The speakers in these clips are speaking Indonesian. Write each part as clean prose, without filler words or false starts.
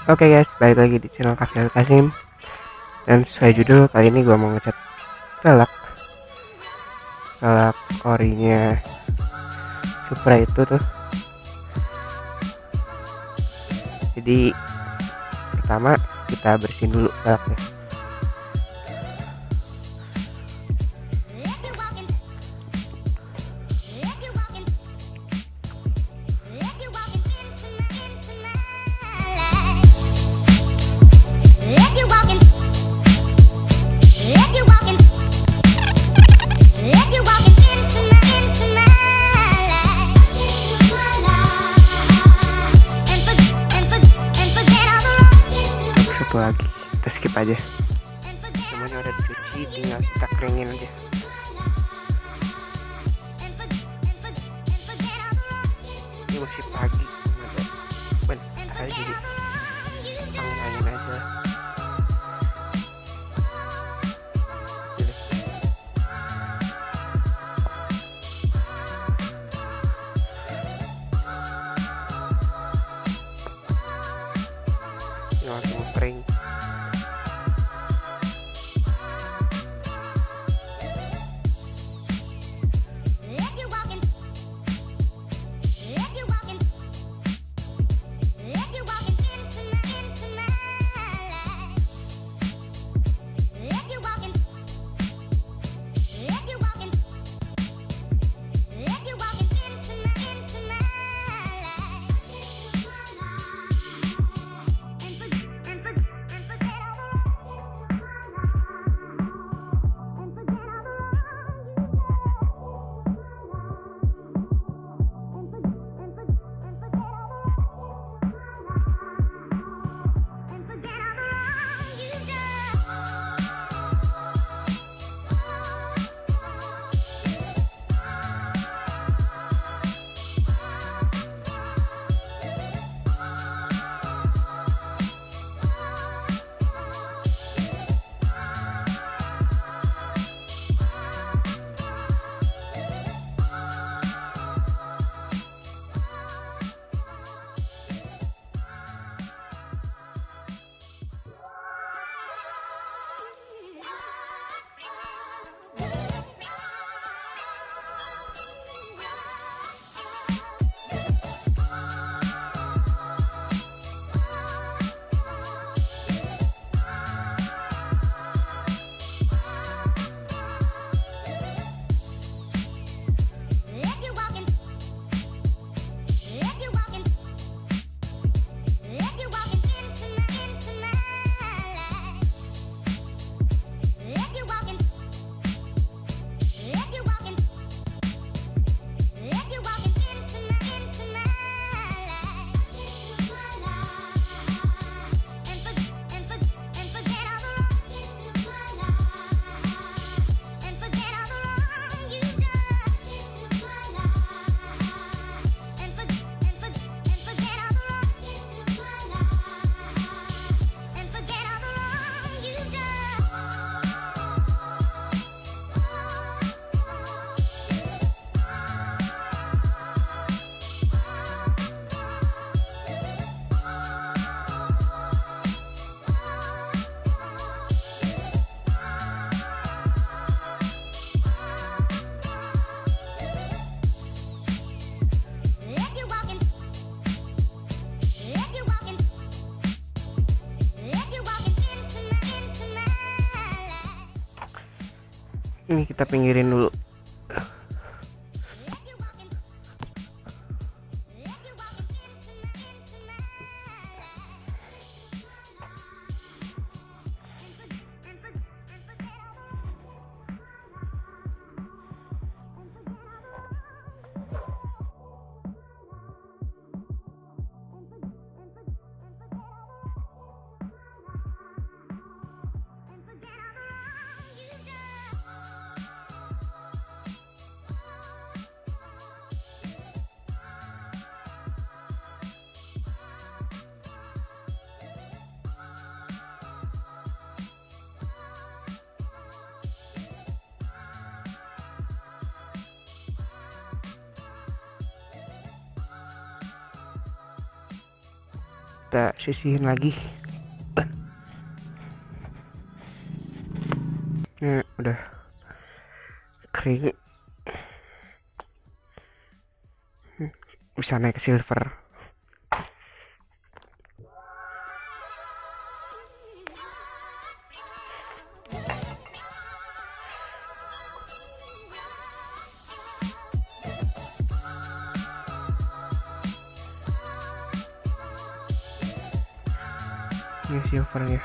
Oke guys, balik lagi di channel Kakek Kasim. Dan sesuai judul, kali ini gue mau ngecat velg orinya Supra itu tuh. Jadi pertama kita bersihin dulu velgnya. Satu lagi kita skip aja, semuanya udah dicuci, tinggal kita keringin aja. Ini masih pagi, ada jadi angin aja. Langsung kering. Ini kita pinggirin dulu. kita sisihin lagi. Nah, udah kering, bisa naik ke silver. Ini silvernya.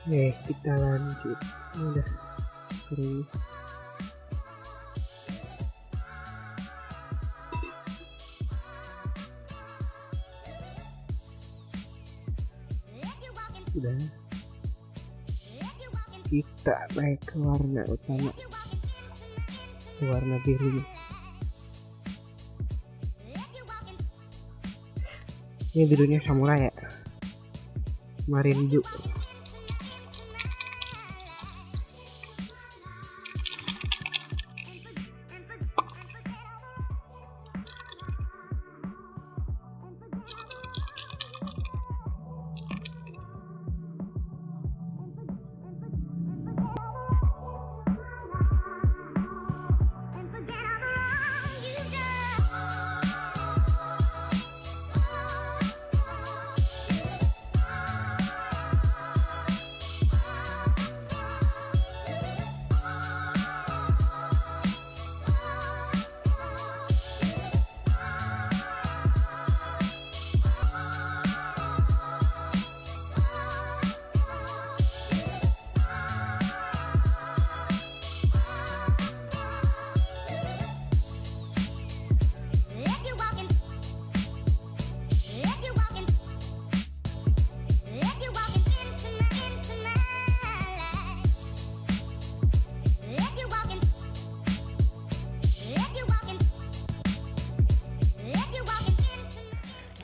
Oke, kita lanjut. Ini udah kering. Udah. Kita naik ke warna utama, warna biru. Ini birunya samurai ya, marin blue.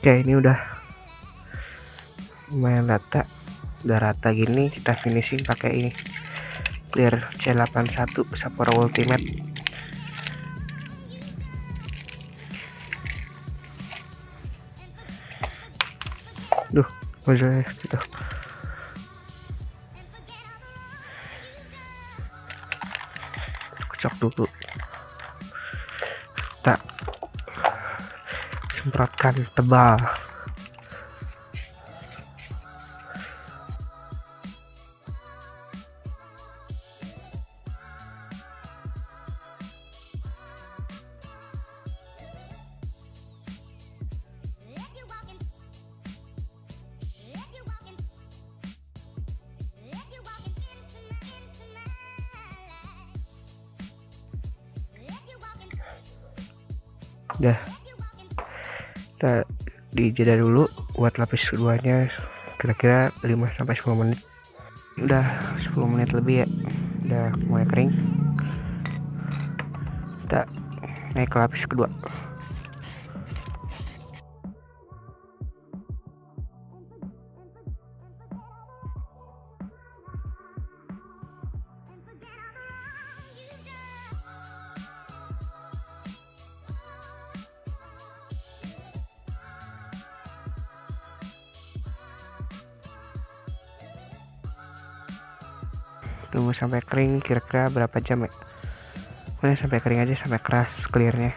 Oke, ini udah lumayan rata, udah rata gini. Kita finishing pakai ini clear C81 Sapphire Ultimate. Duh, boleh gitu. Kocok dulu, tak semprotkan tebal. Udah, kita dijeda dulu buat lapis keduanya, kira-kira 5-10 menit. Udah 10 menit lebih ya, udah mulai kering. Kita naik ke lapis kedua. Tunggu sampai kering, kira-kira berapa jam ya? Pokoknya sampai kering aja, sampai keras clearnya.